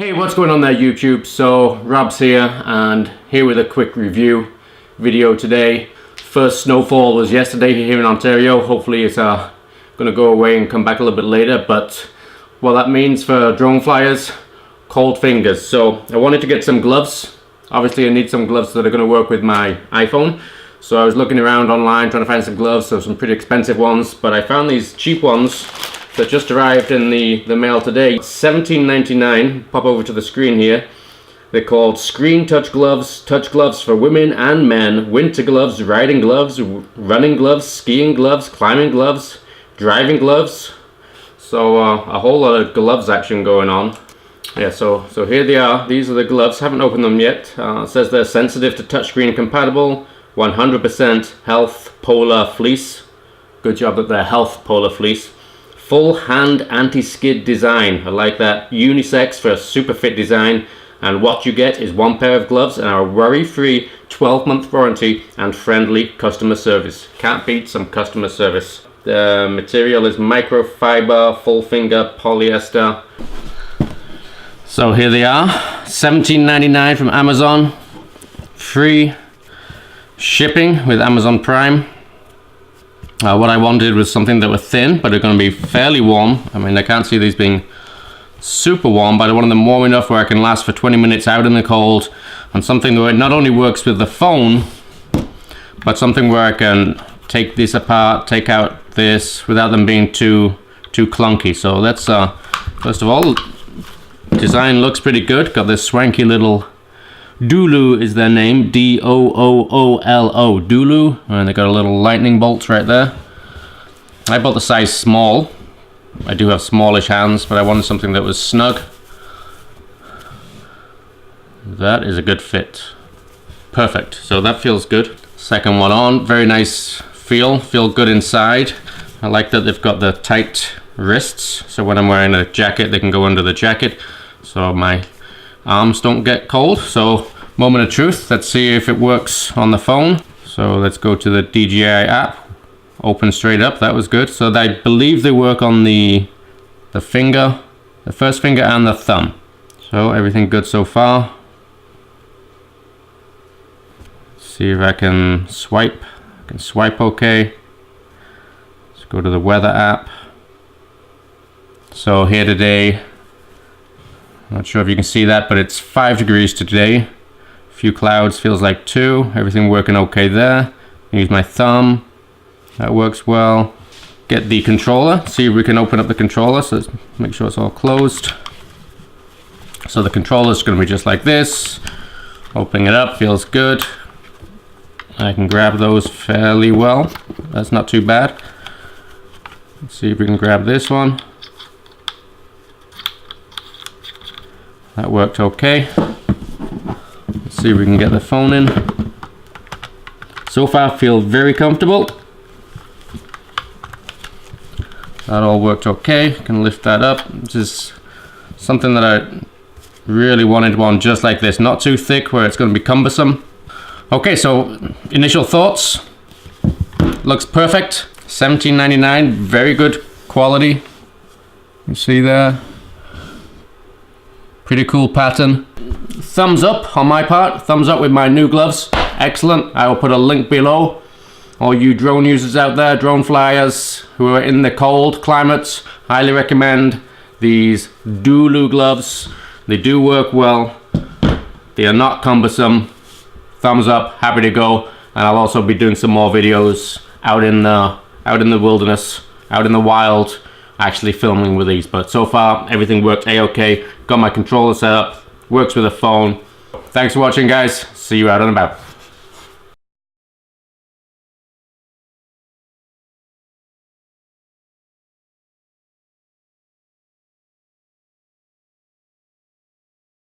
Hey, what's going on there YouTube? So Rob's here and here with a quick review video today. First snowfall was yesterday here in Ontario. Hopefully it's gonna go away and come back a little bit later, but what that means for drone flyers, cold fingers. So I wanted to get some gloves. Obviously I need some gloves that are gonna work with my iPhone. So I was looking around online trying to find some gloves, so some pretty expensive ones, but I found these cheap ones that just arrived in the mail today. $17.99. Pop over to the screen here. They're called Screen Touch Gloves for women and men. Winter gloves, riding gloves, running gloves, skiing gloves, climbing gloves, driving gloves. So a whole lot of gloves action going on. Yeah, so here they are. These are the gloves. Haven't opened them yet. It says they're sensitive to touchscreen compatible. 100% health polar fleece. Good job that they're health polar fleece. Full hand anti-skid design. I like that. Unisex for a super fit design. And what you get is one pair of gloves and a worry-free 12-month warranty and friendly customer service. Can't beat some customer service. The material is microfiber, full finger polyester. So here they are. $17.99 from Amazon. Free shipping with Amazon Prime. What I wanted was something that were thin, but are going to be fairly warm. I mean, I can't see these being super warm, but I wanted them warm enough where I can last for 20 minutes out in the cold, and something that not only works with the phone, but something where I can take this apart, take out this, without them being too clunky. So let's, first of all, design looks pretty good. Got this swanky little Dooolo is their name, D-O-O-O-L-O, Dooolo, and they got a little lightning bolt right there. I bought the size small. I do have smallish hands, but I wanted something that was snug. That is a good fit. Perfect, so that feels good. Second one on, very nice feel good inside. I like that they've got the tight wrists, so when I'm wearing a jacket, they can go under the jacket, so my arms don't get cold. So moment of truth, let's see if it works on the phone. So let's go to the DJI app, open straight up. That was good. So I believe they work on the finger, the first finger and the thumb. So everything good so far. See if I can swipe. I can swipe okay. Let's go to the weather app. So here today, not sure if you can see that, but it's 5 degrees today. A few clouds, feels like 2. Everything working okay there. Use my thumb. That works well. Get the controller. See if we can open up the controller. So let's make sure it's all closed. So the controller is going to be just like this. Opening it up feels good. I can grab those fairly well. That's not too bad. Let's see if we can grab this one. That worked okay. Let's see if we can get the phone in. So far feel very comfortable. That all worked okay. Can lift that up. This is something that I really wanted one just like this. Not too thick where it's going to be cumbersome. Okay, so initial thoughts. Looks perfect. $17.99, very good quality. You see there. Pretty cool pattern. Thumbs up on my part. Thumbs up with my new gloves. Excellent. I will put a link below. All you drone users out there, drone flyers who are in the cold climates, highly recommend these Dooolo gloves. They do work well. They are not cumbersome. Thumbs up. Happy to go. And I'll also be doing some more videos out in the wilderness, out in the wild, actually filming with these. But so far everything worked a-okay. Got my controller set up, works with a phone. Thanks for watching guys, see you out and about.